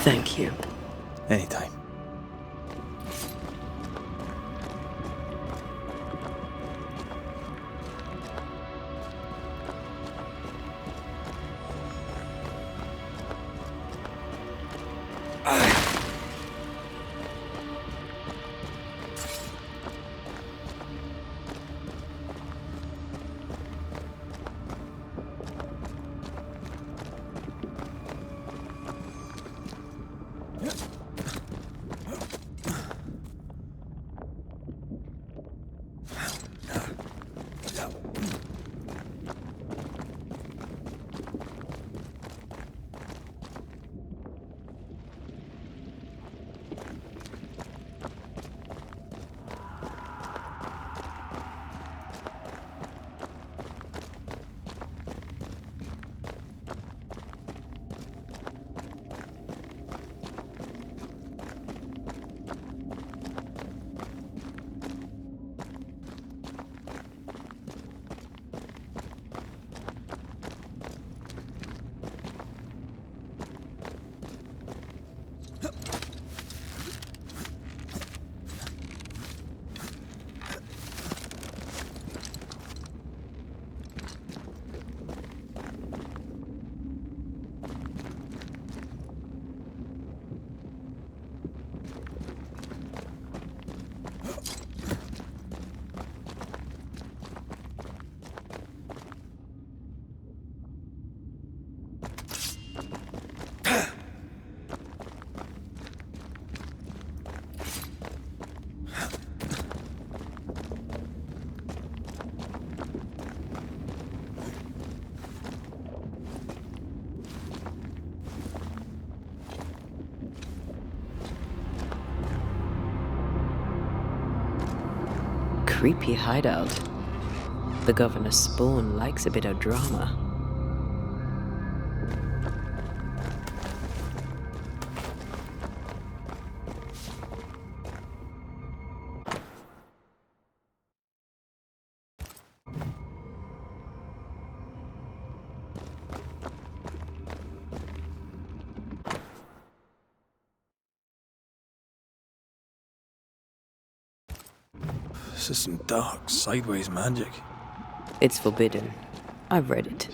Thank you. Anytime. Creepy hideout. The governor's spawn likes a bit of drama. This is some dark, sideways magic. It's forbidden. I've read it.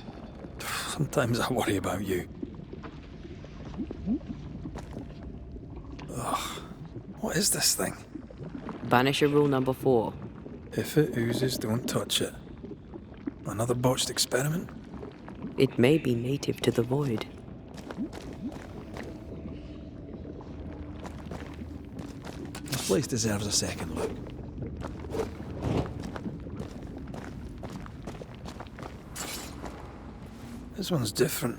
Sometimes I worry about you. Ugh. What is this thing? Banisher rule number 4. If it oozes, don't touch it. Another botched experiment? It may be native to the void. This place deserves a second look. This one's different.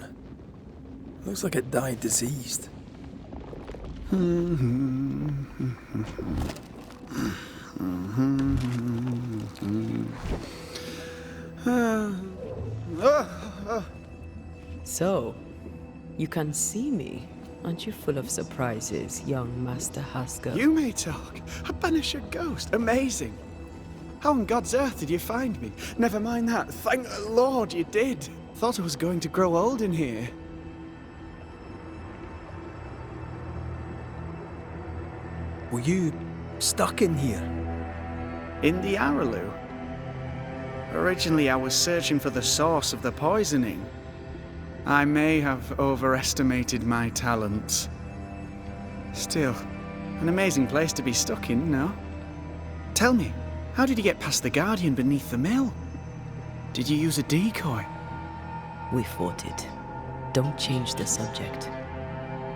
Looks like it died diseased. So, you can see me. Aren't you full of surprises, young Master Haskell? You may talk. A Banisher ghost. Amazing. How on God's earth did you find me? Never mind that. Thank the Lord you did. Thought I was going to grow old in here. Were you stuck in here? In the Araloo? Originally, I was searching for the source of the poisoning. I may have overestimated my talents. Still, an amazing place to be stuck in, no? Tell me, how did you get past the Guardian beneath the mill? Did you use a decoy? We fought it. Don't change the subject.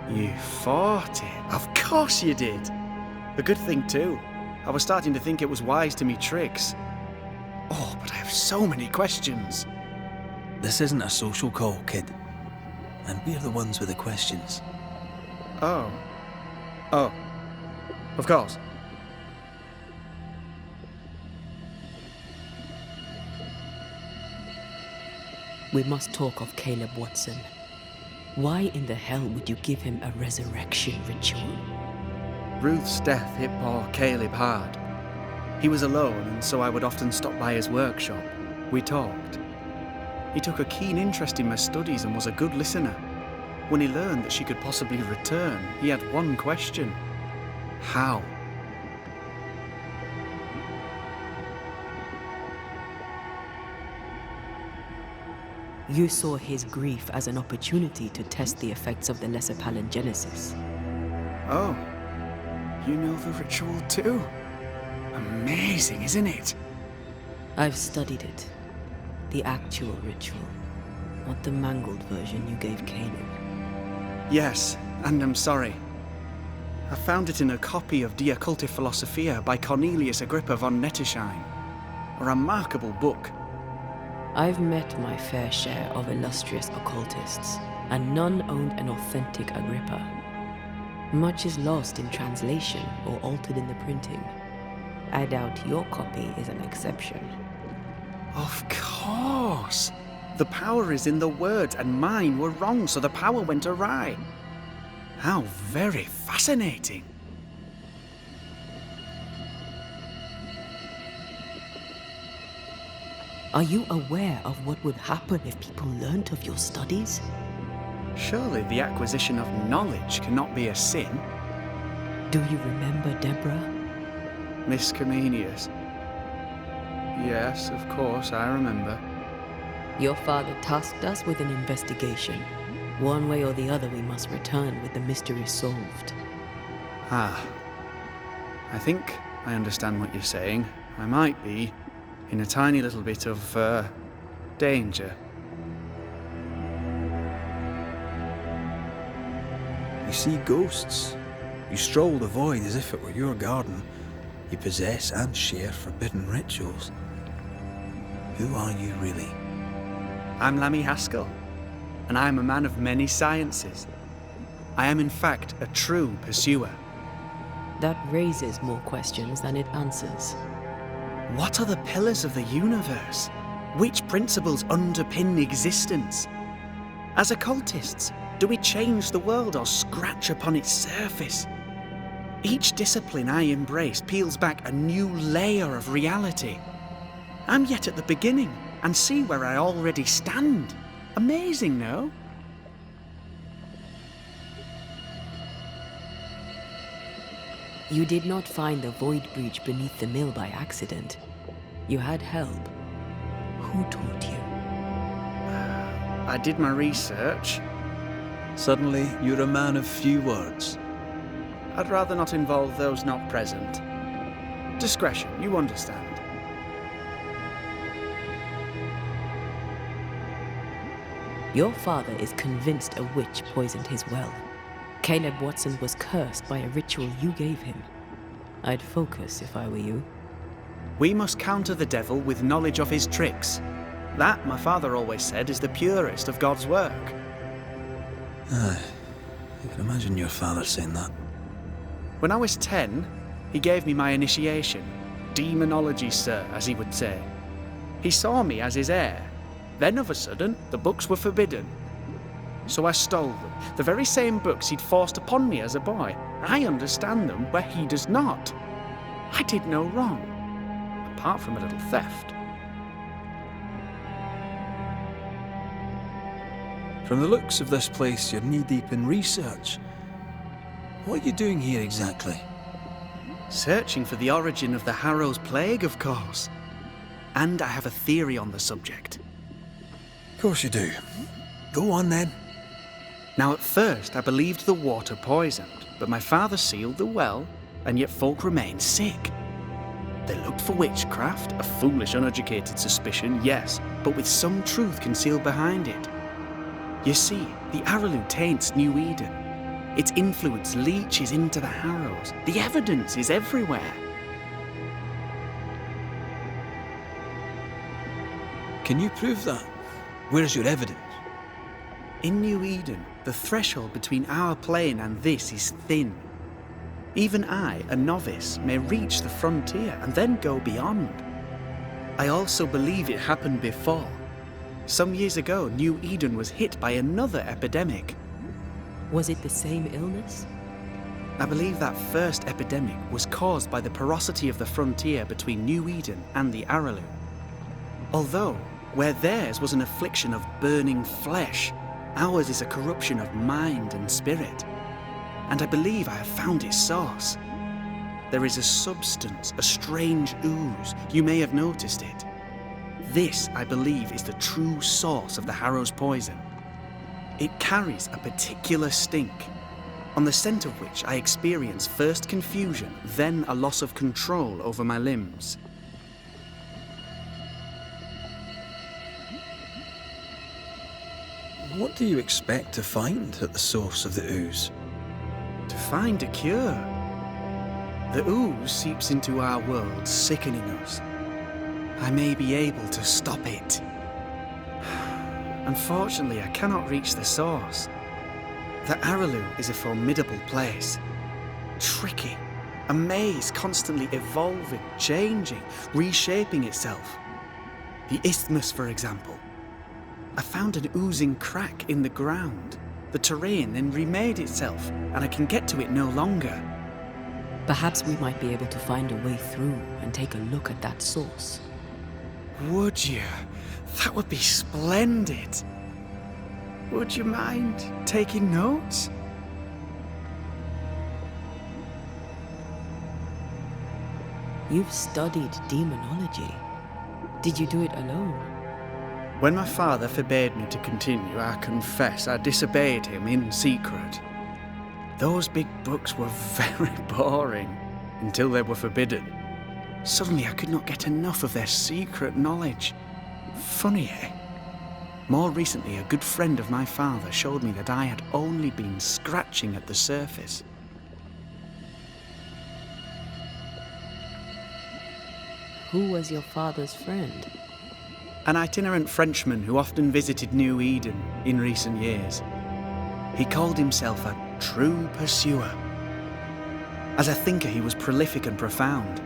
You fought it? Of course you did! A good thing too. I was starting to think it was wise to me tricks. Oh, but I have so many questions. This isn't a social call, kid. And we're the ones with the questions. Oh. Oh. Of course. We must talk of Caleb Watson. Why in the hell would you give him a resurrection ritual? Ruth's death hit poor Caleb hard. He was alone, and so I would often stop by his workshop. We talked. He took a keen interest in my studies and was a good listener. When he learned that she could possibly return, he had one question. How? You saw his grief as an opportunity to test the effects of the Lesser Palingenesis. Oh, you know the ritual too? Amazing, isn't it? I've studied it. The actual ritual, not the mangled version you gave Caleb. Yes, and I'm sorry. I found it in a copy of De Occulti Philosophia by Cornelius Agrippa von Nettesheim. A remarkable book. I've met my fair share of illustrious occultists, and none owned an authentic Agrippa. Much is lost in translation or altered in the printing. I doubt your copy is an exception. Of course! The power is in the words, and mine were wrong, so the power went awry. How very fascinating! Are you aware of what would happen if people learnt of your studies? Surely the acquisition of knowledge cannot be a sin. Do you remember Deborah? Miss Comenius. Yes, of course, I remember. Your father tasked us with an investigation. One way or the other, we must return with the mystery solved. Ah. I think I understand what you're saying. I might be in a tiny little bit of, danger. You see ghosts. You stroll the void as if it were your garden. You possess and share forbidden rituals. Who are you really? I'm Lammy Haskell, and I am a man of many sciences. I am in fact a true pursuer. That raises more questions than it answers. What are the pillars of the universe? Which principles underpin existence? As occultists, do we change the world or scratch upon its surface? Each discipline I embrace peels back a new layer of reality. I'm yet at the beginning, and see where I already stand. Amazing, no? You did not find the void breach beneath the mill by accident. You had help. Who taught you? I did my research. Suddenly, you're a man of few words. I'd rather not involve those not present. Discretion, you understand. Your father is convinced a witch poisoned his well. Caleb Watson was cursed by a ritual you gave him. I'd focus if I were you. We must counter the devil with knowledge of his tricks. That, my father always said, is the purest of God's work. Aye. I can imagine your father saying that. When I was 10, he gave me my initiation. Demonology, sir, as he would say. He saw me as his heir. Then, of a sudden, the books were forbidden. So I stole them, the very same books he'd forced upon me as a boy. I understand them where he does not. I did no wrong, apart from a little theft. From the looks of this place, you're knee-deep in research. What are you doing here exactly? Searching for the origin of the Harrow's Plague, of course. And I have a theory on the subject. Of course you do. Go on then. Now, at first, I believed the water poisoned, but my father sealed the well, and yet folk remained sick. They looked for witchcraft, a foolish, uneducated suspicion, yes, but with some truth concealed behind it. You see, the Araloo taints New Eden. Its influence leaches into the Harrows. The evidence is everywhere. Can you prove that? Where's your evidence? In New Eden, the threshold between our plane and this is thin. Even I, a novice, may reach the frontier and then go beyond. I also believe it happened before. Some years ago, New Eden was hit by another epidemic. Was it the same illness? I believe that first epidemic was caused by the porosity of the frontier between New Eden and the Araloo. Although, where theirs was an affliction of burning flesh, Ours is a corruption of mind and spirit, and I believe I have found its source. There is a substance, a strange ooze. You may have noticed it. This, I believe, is the true source of the Harrow's poison. It carries a particular stink, on the scent of which I experience first confusion, then a loss of control over my limbs. What do you expect to find at the source of the ooze? To find a cure. The ooze seeps into our world, sickening us. I may be able to stop it. Unfortunately, I cannot reach the source. The Araloo is a formidable place. Tricky. A maze constantly evolving, changing, reshaping itself. The isthmus, for example. I found an oozing crack in the ground. The terrain then remade itself, and I can get to it no longer. Perhaps we might be able to find a way through and take a look at that source. Would you? That would be splendid. Would you mind taking notes? You've studied demonology. Did you do it alone? When my father forbade me to continue, I confess I disobeyed him in secret. Those big books were very boring until they were forbidden. Suddenly I could not get enough of their secret knowledge. Funny, eh? More recently, a good friend of my father showed me that I had only been scratching at the surface. Who was your father's friend? An itinerant Frenchman who often visited New Eden in recent years. He called himself a true pursuer. As a thinker, he was prolific and profound.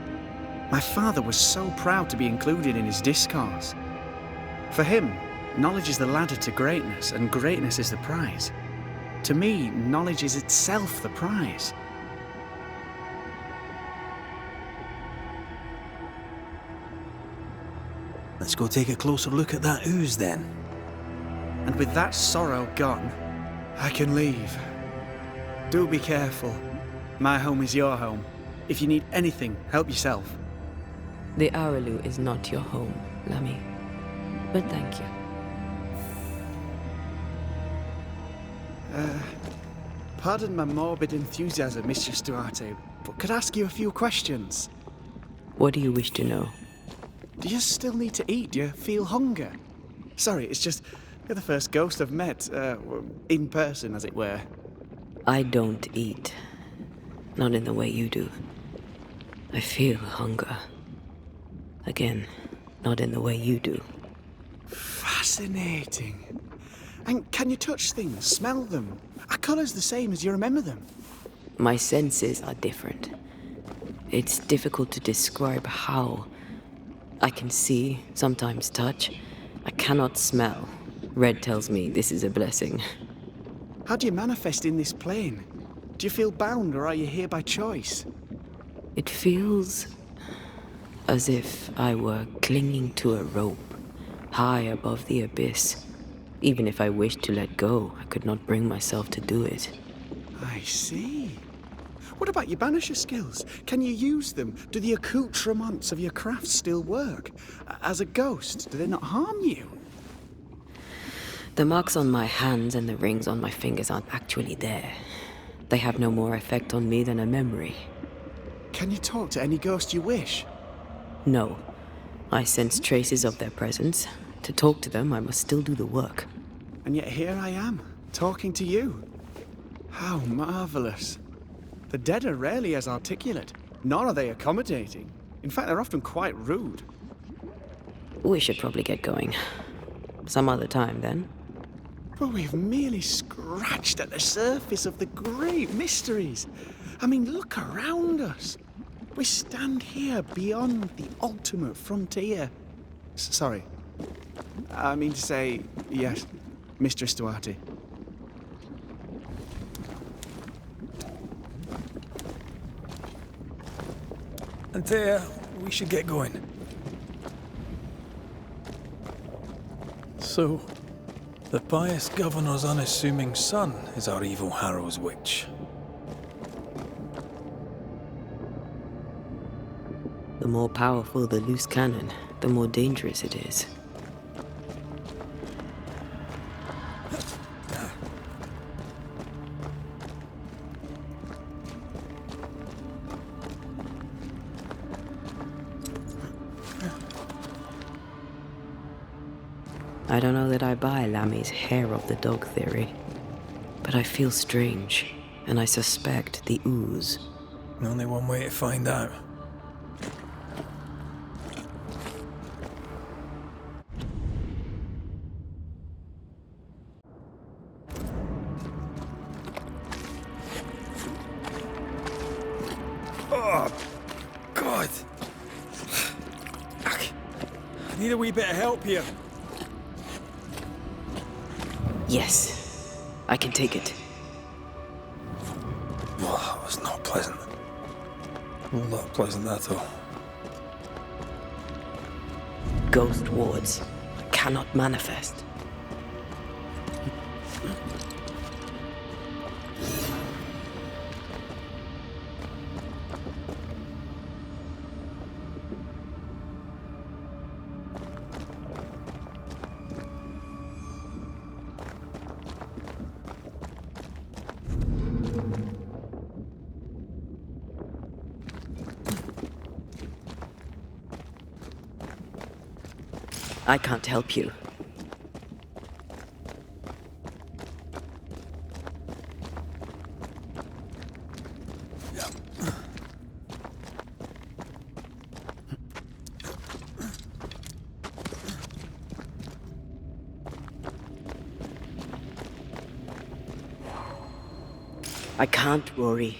My father was so proud to be included in his discourse. For him, knowledge is the ladder to greatness, and greatness is the prize. To me, knowledge is itself the prize. Let's go take a closer look at that ooze then. And with that sorrow gone, I can leave. Do be careful. My home is your home. If you need anything, help yourself. The Araloo is not your home, Lammy. But thank you. Pardon my morbid enthusiasm, Mistress Duarte, but could I ask you a few questions? What do you wish to know? Do you still need to eat? Do you feel hunger? Sorry, it's just, you're the first ghost I've met, in person, as it were. I don't eat. Not in the way you do. I feel hunger. Again, not in the way you do. Fascinating. And can you touch things, smell them? Are colours the same as you remember them? My senses are different. It's difficult to describe how. I can see, sometimes touch. I cannot smell. Red tells me this is a blessing. How do you manifest in this plane? Do you feel bound, or are you here by choice? It feels as if I were clinging to a rope, high above the abyss. Even if I wished to let go, I could not bring myself to do it. I see. What about your Banisher skills? Can you use them? Do the accoutrements of your craft still work? As a ghost, do they not harm you? The marks on my hands and the rings on my fingers aren't actually there. They have no more effect on me than a memory. Can you talk to any ghost you wish? No. I sense traces of their presence. To talk to them, I must still do the work. And yet here I am, talking to you. How marvelous. The dead are rarely as articulate, nor are they accommodating. In fact, they're often quite rude. We should probably get going. Some other time, then. But we've merely scratched at the surface of the great mysteries. I mean, look around us. We stand here beyond the ultimate frontier. Sorry. I mean to say, yes, Mistress Duarte. Antea, we should get going. So, The pious governor's unassuming son is our evil Harrow's witch. The more powerful the loose cannon, the more dangerous it is. I don't know that I buy Lammy's hair of the dog theory, but I feel strange, and I suspect the ooze. Only one way to find out. Oh, God! I need a wee bit of help here. Yes, I can take it. Well, that was not pleasant. Not pleasant at all. Ghost wards cannot manifest. I can't help you. I can't, Rory.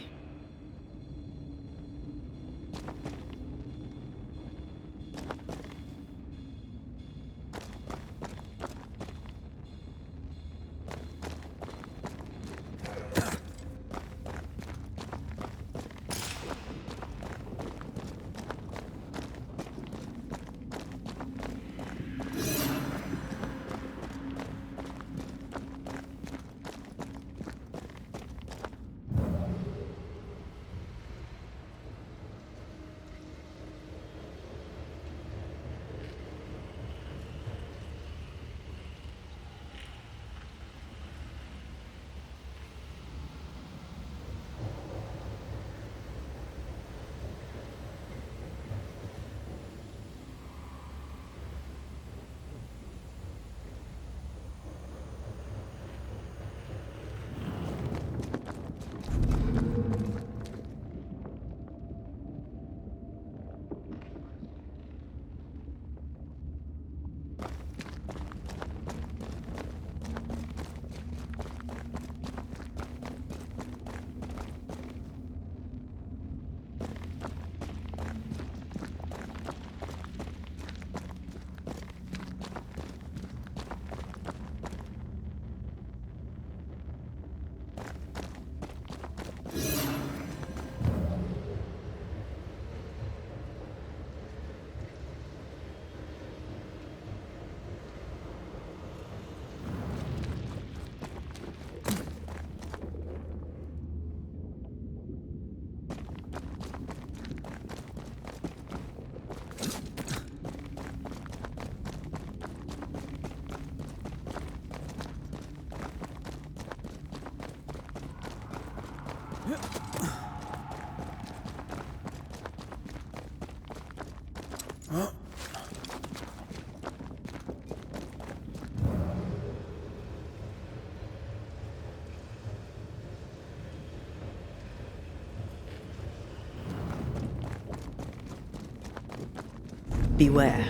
Beware.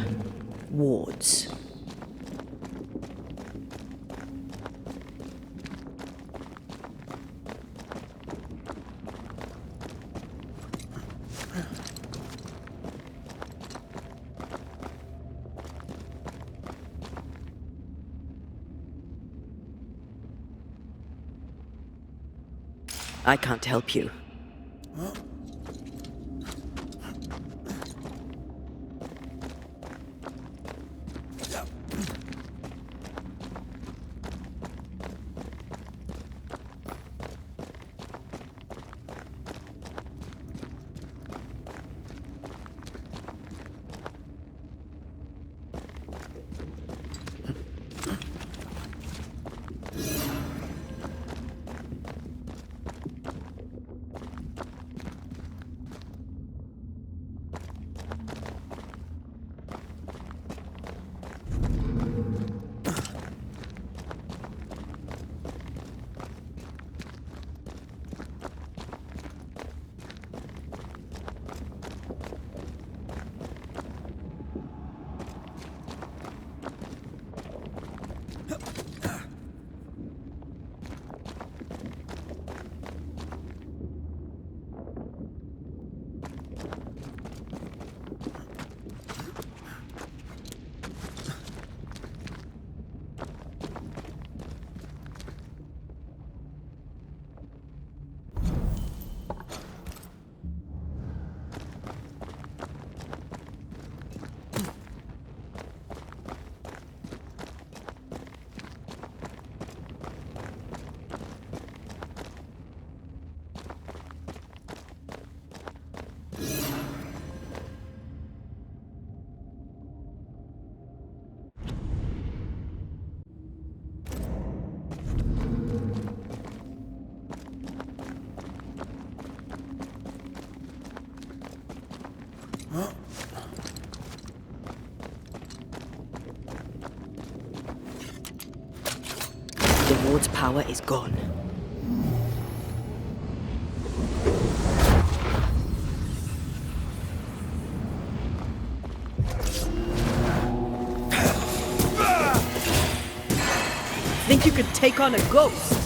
Wards. I can't help you. The ward's power is gone. Think you could take on a ghost?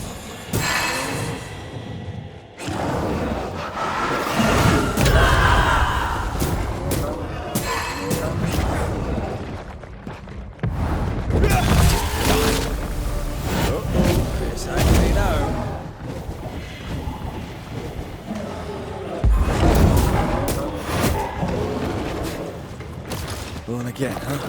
Going again, huh?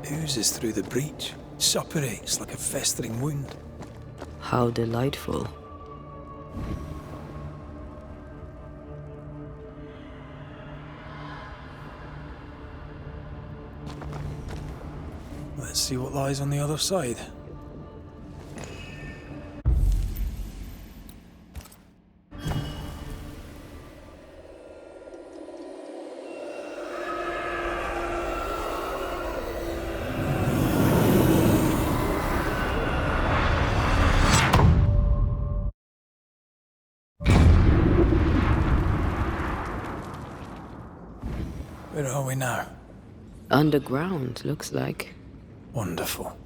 It oozes through the breach, suppurates like a festering wound. How delightful. Let's see what lies on the other side. Where are we now? Underground, looks like. Wonderful.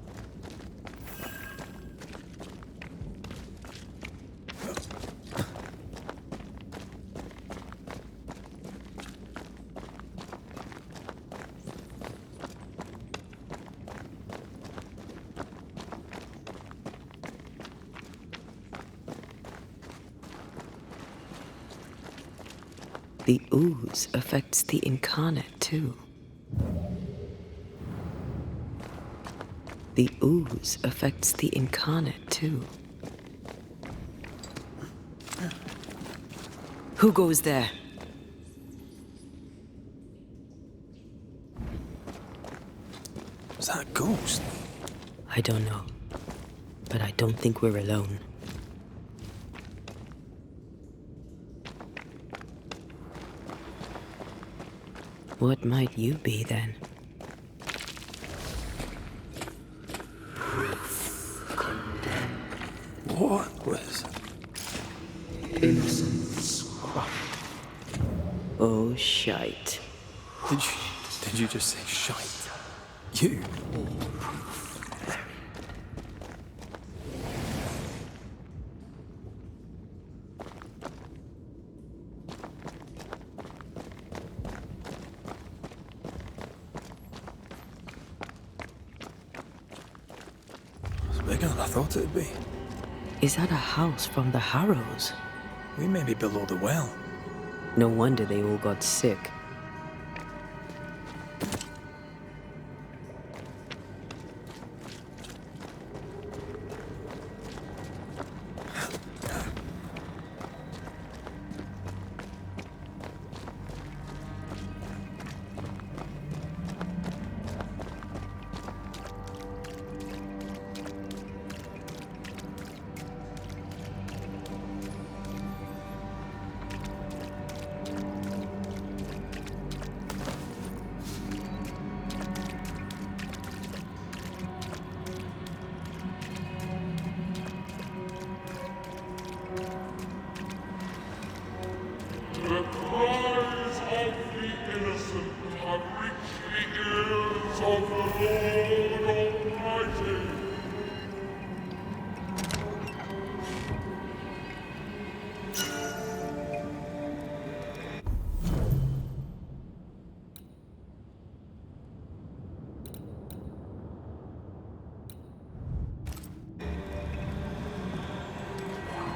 The ooze affects the incarnate too. The ooze affects the incarnate too. Who goes there? Was that a ghost? I don't know. But I don't think we're alone. What might you be then? What was? Innocence. Oh, shite. Did you just say shite? You? It's bigger than I thought it'd be. Is that a house from the Harrows? We may be below the well. No wonder they all got sick. The cries of the innocent have reached the ears of the Lord Almighty.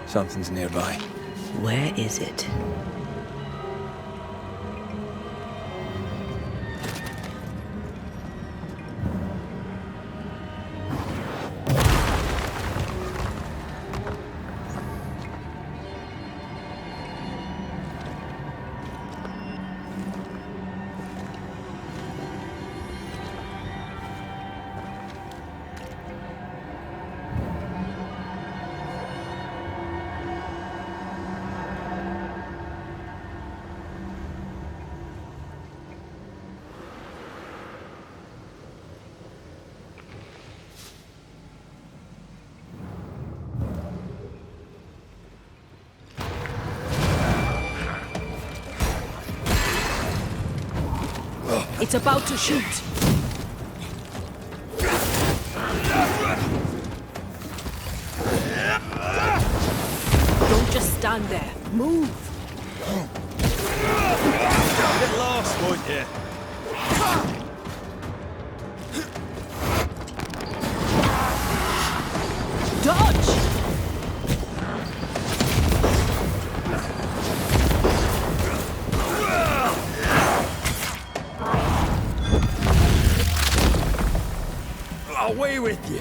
Something's nearby. Where is it? It's about to shoot! Don't just stand there. Move! Get lost, won't you? Dodge! Away with you!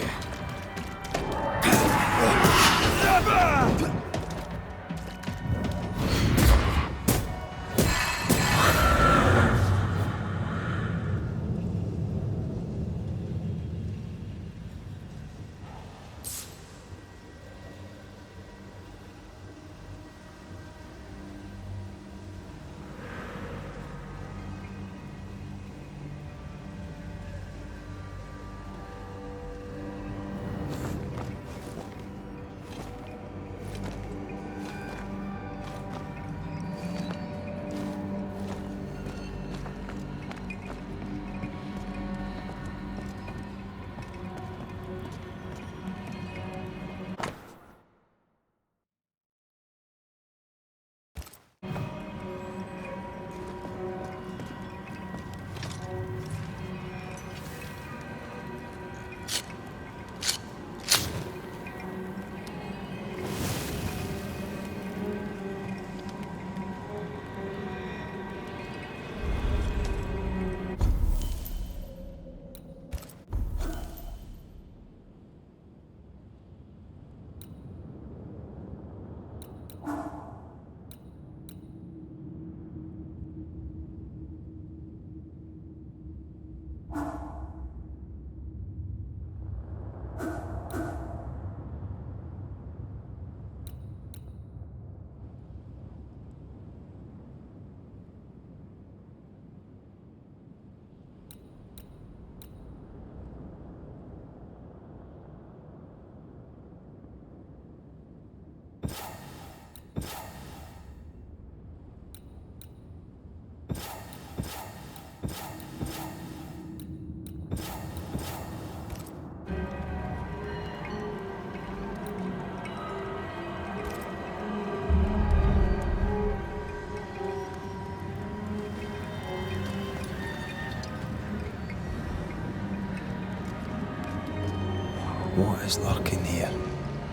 What is lurking here?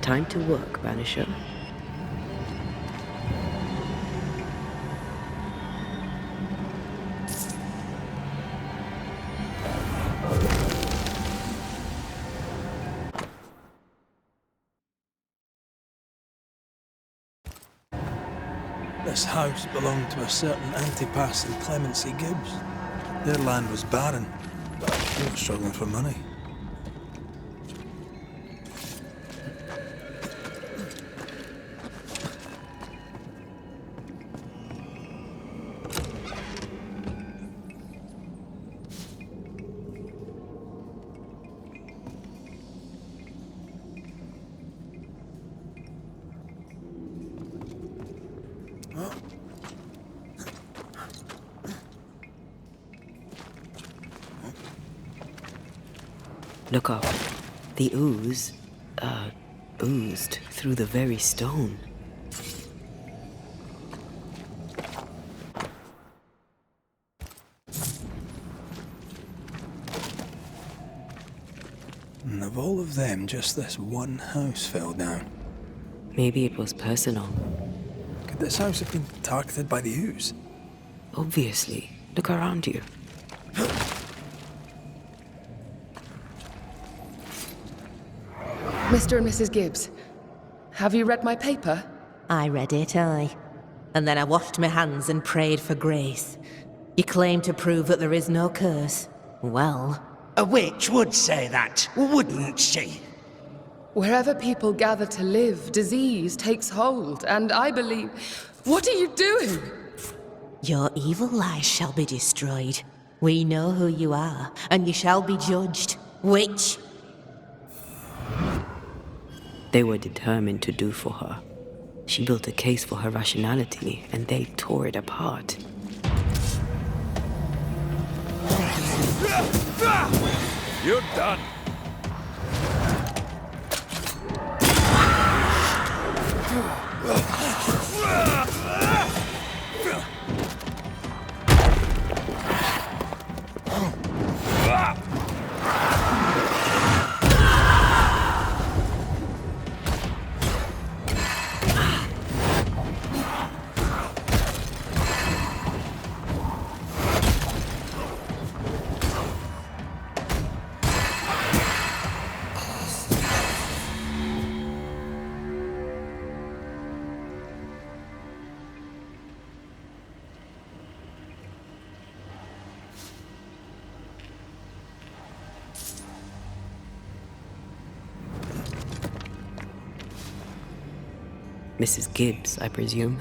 Time to work, Banisher. This house belonged to a certain Antipas and Clemency Gibbs. Their land was barren, but they were struggling for money. Look up. The ooze, oozed through the very stone. And of all of them, just this one house fell down. Maybe it was personal. Could this house have been targeted by the ooze? Obviously. Look around you. Mr. and Mrs. Gibbs, have you read my paper? I read it, aye. And then I washed my hands and prayed for grace. You claim to prove that there is no curse. Well, A witch would say that, wouldn't she? Wherever people gather to live, disease takes hold, and I believe... What are you doing? your evil lies shall be destroyed. We know who you are, and you shall be judged. Witch! They were determined to do for her. She built a case for her rationality, and they tore it apart. You're done. Mrs. Gibbs, I presume.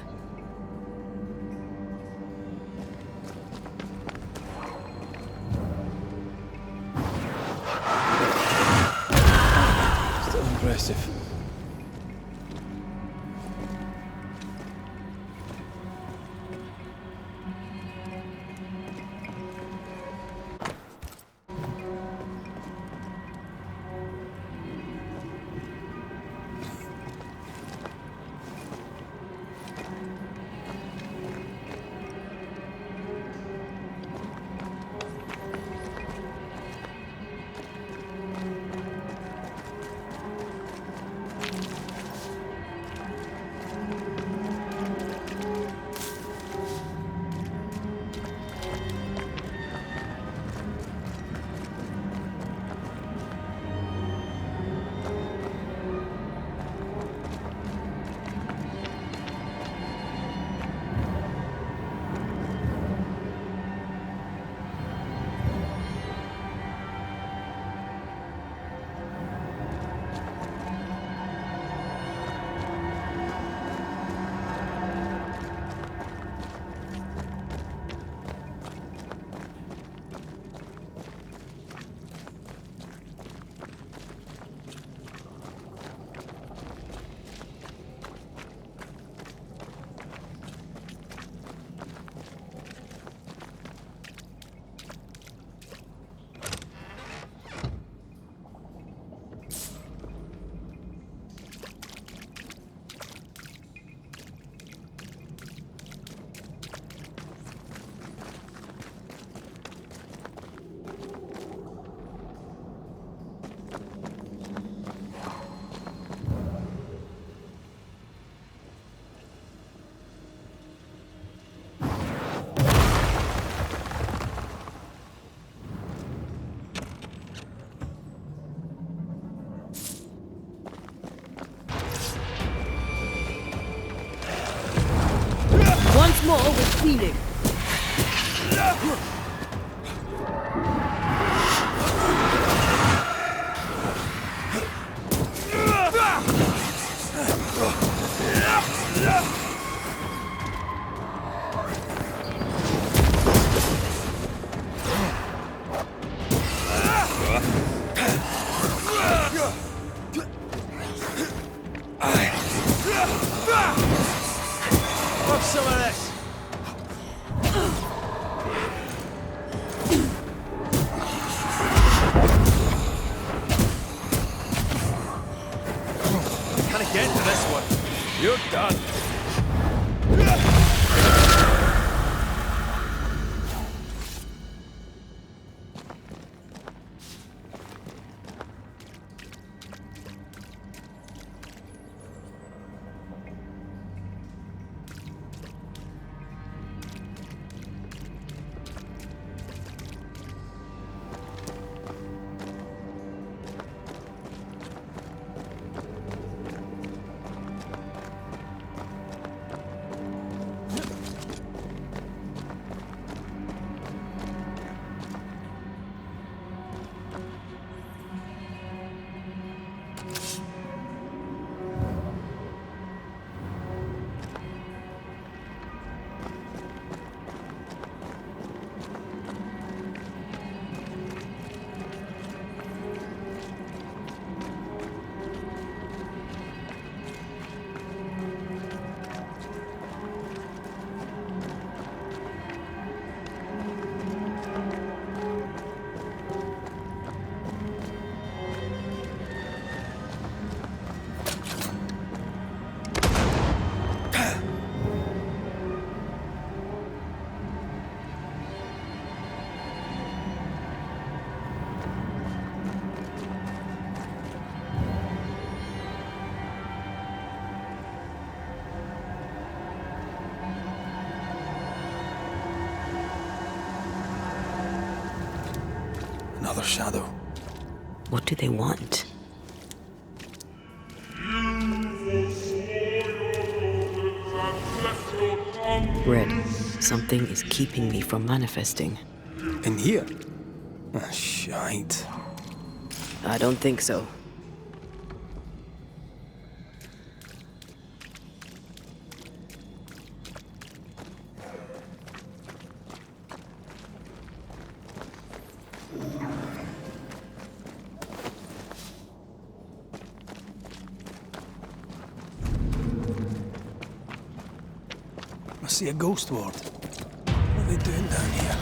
Still impressive. Once more with feeling. Have some of this. Can I get to this one? You're done. another shadow. What do they want? Red, something is keeping me from manifesting. In here? Ah, shite. I don't think so. I see a ghost ward. What are they doing down here?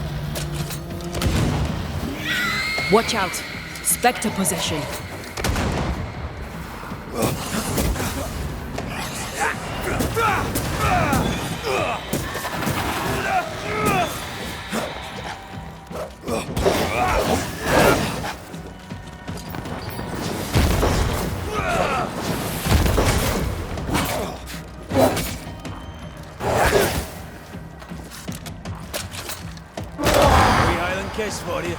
Watch out! Spectre possession! Kiss for you.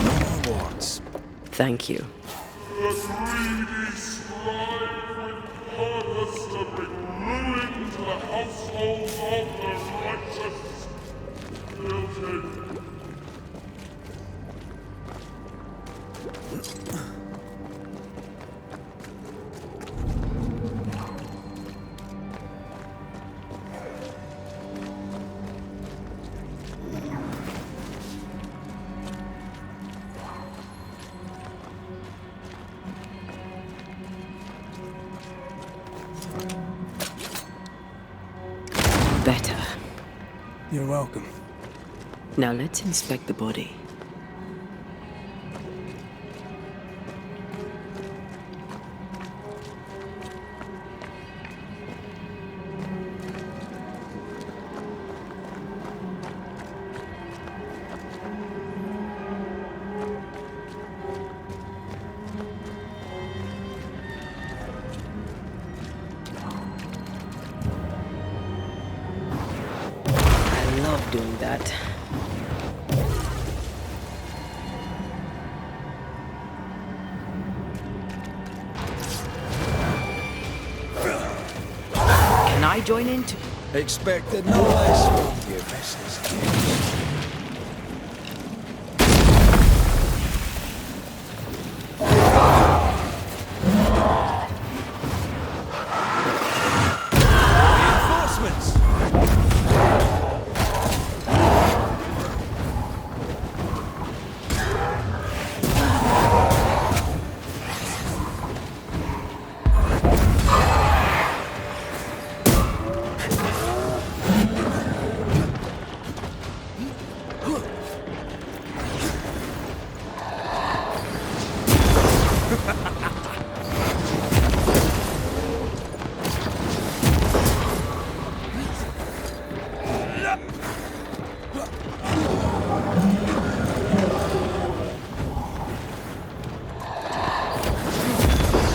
No more wards. Thank you. The greedy strive with purpose to bring ruin to the households of the righteous. Guilty. Better. You're welcome. Now let's inspect the body. I love doing that. Can I join in too? Expected no less from you, Mrs. Reinforcements!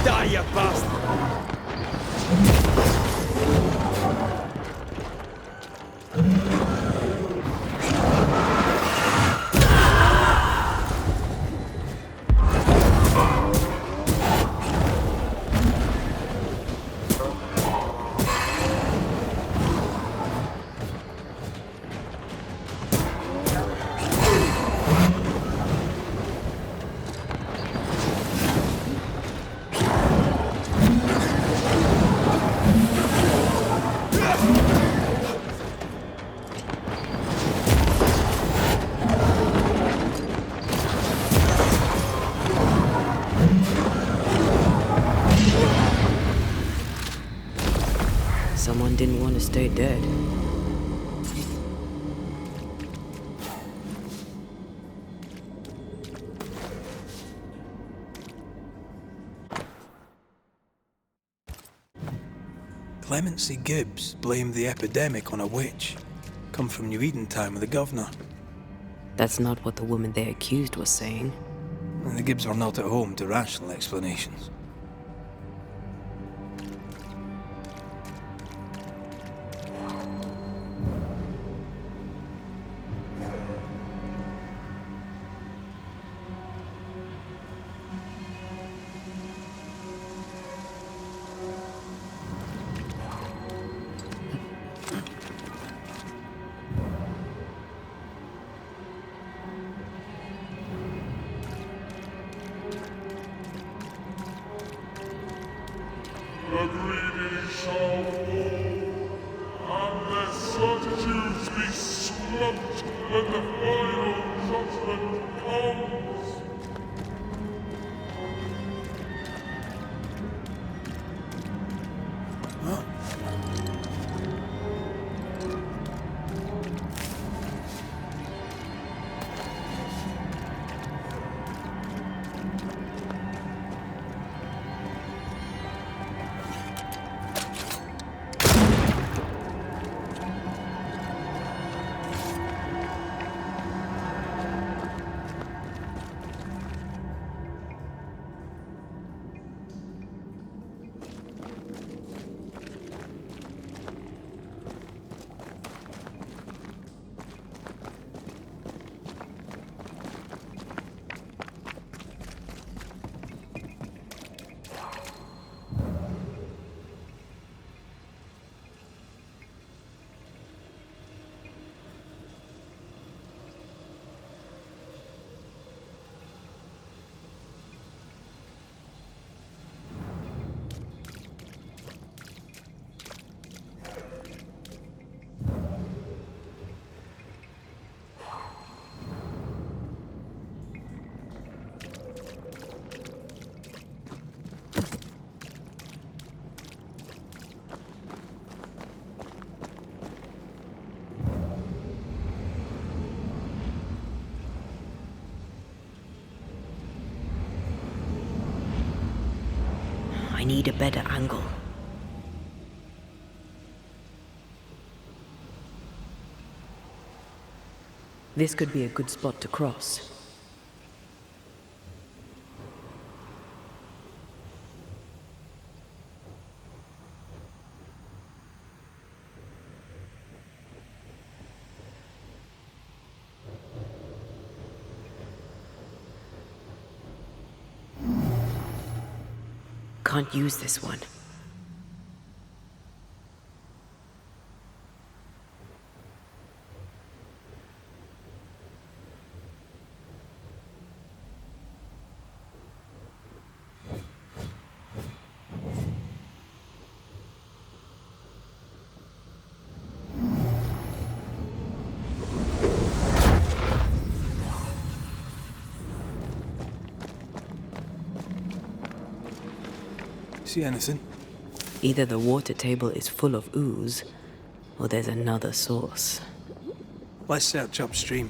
Die, you bastard! Someone didn't want to stay dead. Clemency Gibbs blamed the epidemic on a witch. Come from New Eden time with the governor. That's not what the woman they accused was saying. And the Gibbs were not at home to rational explanations. The greedy shall fall, and their certitudes be squelched when the final judgment comes. I need a better angle. This could be a good spot to cross. Can't use this one. See anything? Either the water table is full of ooze, or there's another source. Let's search upstream.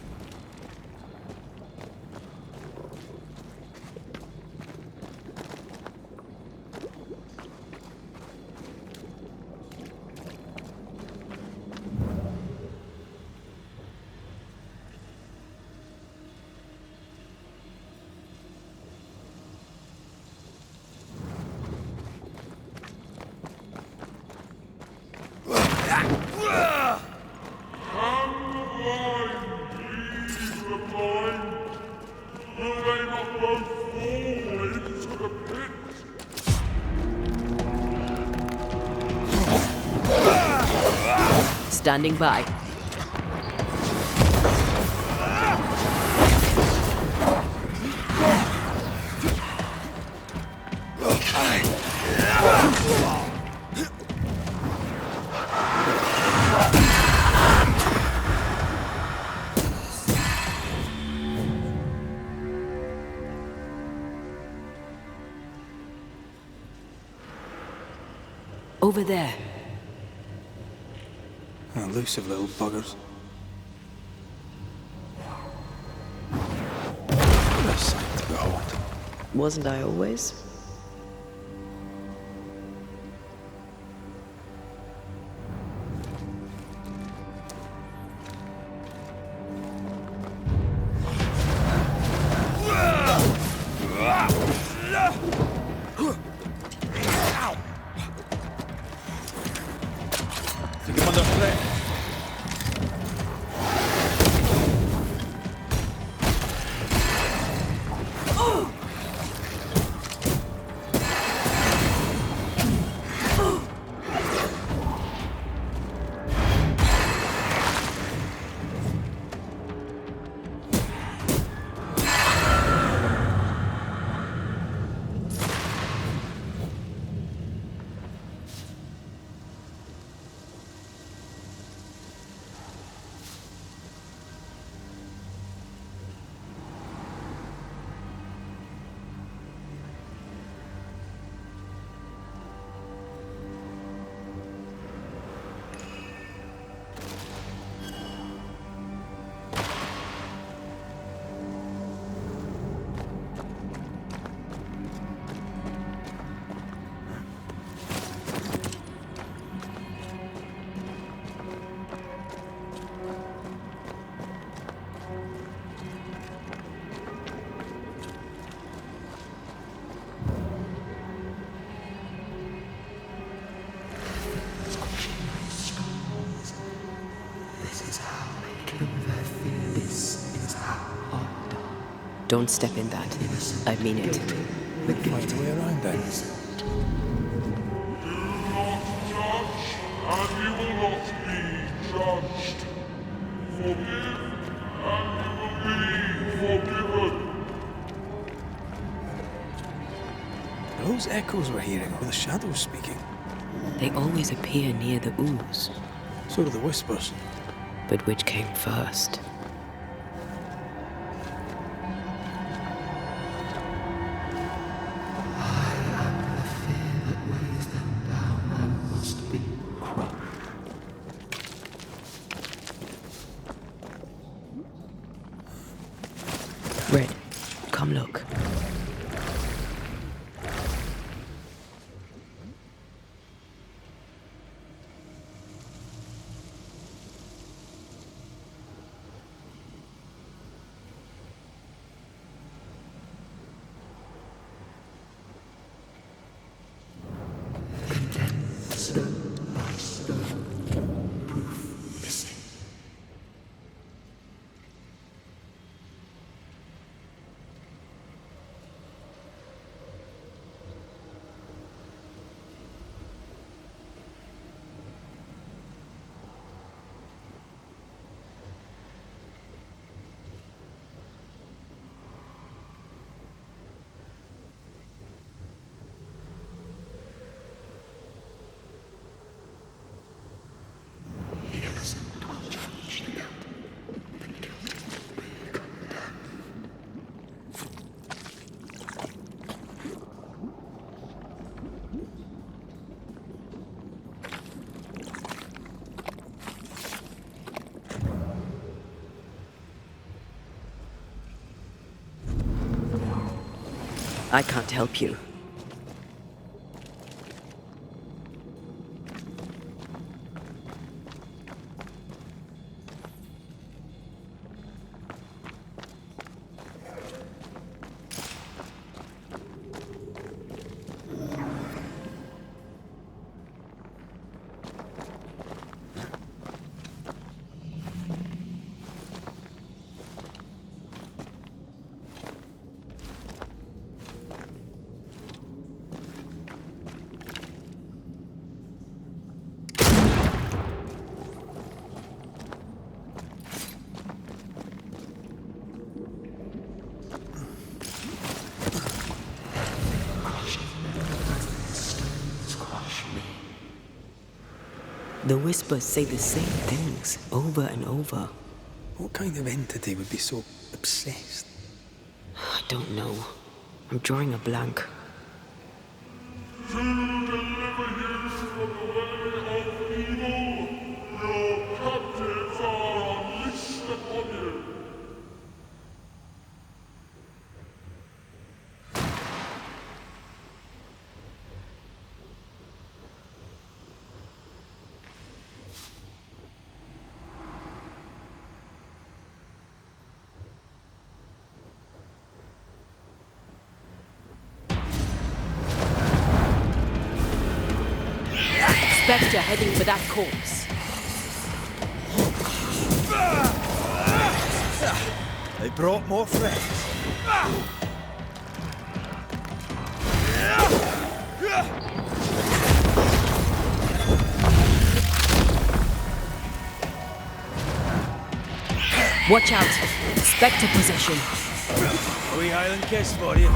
Standing by. Over there. Elusive little buggers. What a sight to behold. Wasn't I always? Don't step in that. I mean it. We'll find a way around then. And you will not be judged. Forgive, and you will be forgiven. Those echoes we're hearing are the shadows speaking. They always appear near the ooze. So do the whispers. But which came first? Red, come look. I can't help you. The whispers say the same things over and over. What kind of entity would be so obsessed? I don't know. I'm drawing a blank. To deliver you from the way of evil, your captives are unleashed upon you. Spectre heading for that corpse. They brought more friends. Watch out! Spectre possession. A wee Highland kiss for you.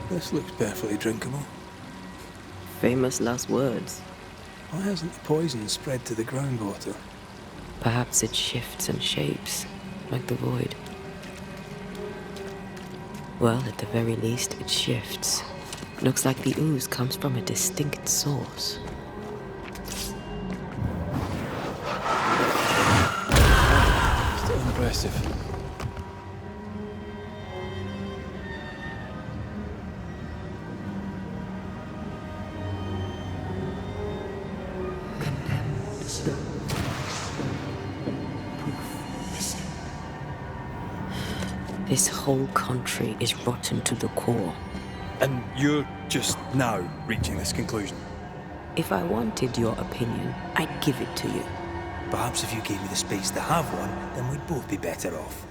This looks perfectly drinkable. Famous last words. Why hasn't the poison spread to the groundwater? Perhaps it shifts and shapes, like the void. Well, at the very least, it shifts. Looks like the ooze comes from a distinct source. Still impressive. This whole country is rotten to the core. And you're just now reaching this conclusion? If I wanted your opinion, I'd give it to you. Perhaps if you gave me the space to have one, then we'd both be better off.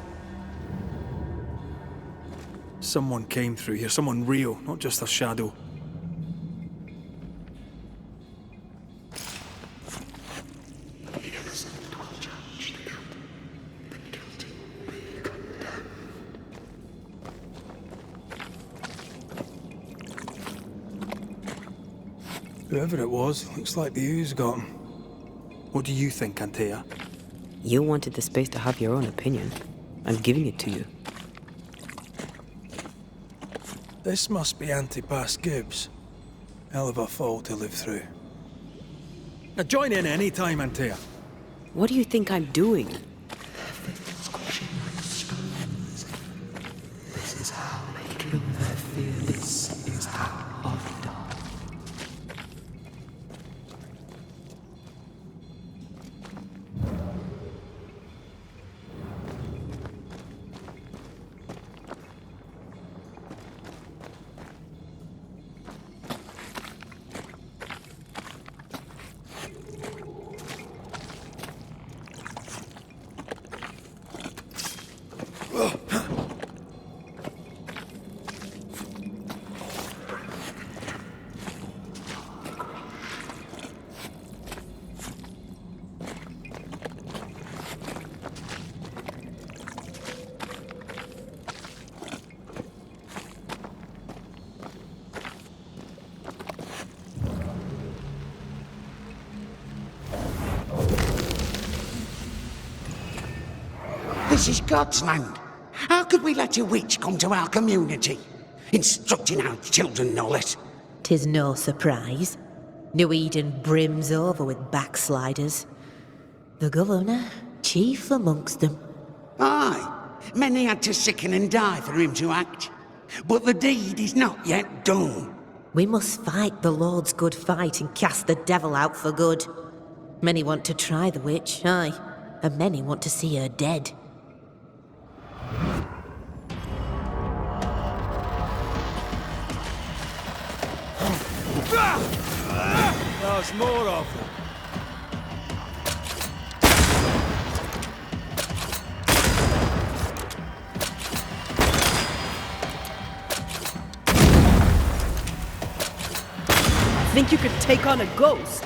Someone came through here, someone real, not just a shadow. Whoever it was, looks like the ooze got him. What do you think, Antea? You wanted the space to have your own opinion. I'm giving it to you. This must be Antipas Gibbs. Hell of a fall to live through. Now join in any time, Antea. What do you think I'm doing? This is how they kill their fear. This is how of dark. This is God's land. How could we let a witch come to our community? Instructing our children, no less. 'Tis no surprise. New Eden brims over with backsliders. The governor, chief amongst them. Aye, many had to sicken and die for him to act. But the deed is not yet done. We must fight the Lord's good fight and cast the devil out for good. Many want to try the witch, aye, and many want to see her dead. There's more of them. Think you could take on a ghost?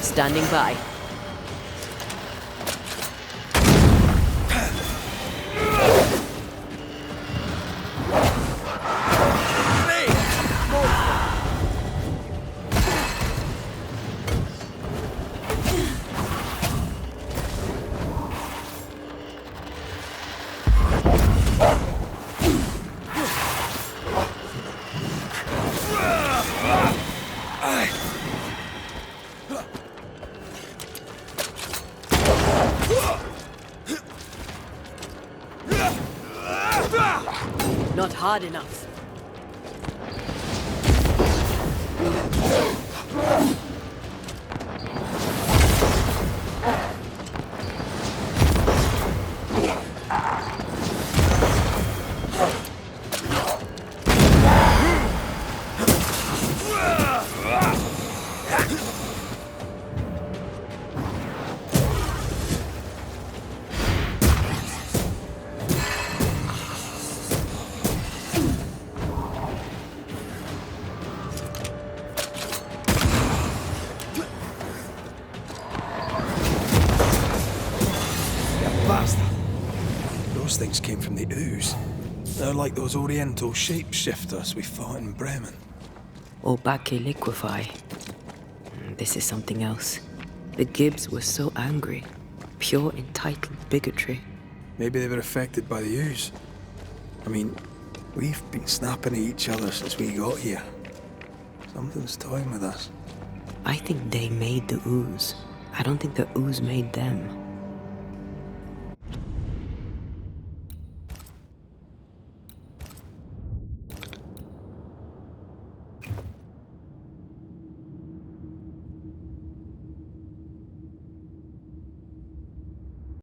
Standing by. Not hard enough. Those things came from the ooze. They're like those oriental shapeshifters we fought in Bremen. Or Bacche liquefy. This is something else. The Gibbs were so angry. Pure entitled bigotry. Maybe they were affected by the ooze. I mean, we've been snapping at each other since we got here. Something's toying with us. I think they made the ooze. I don't think the ooze made them.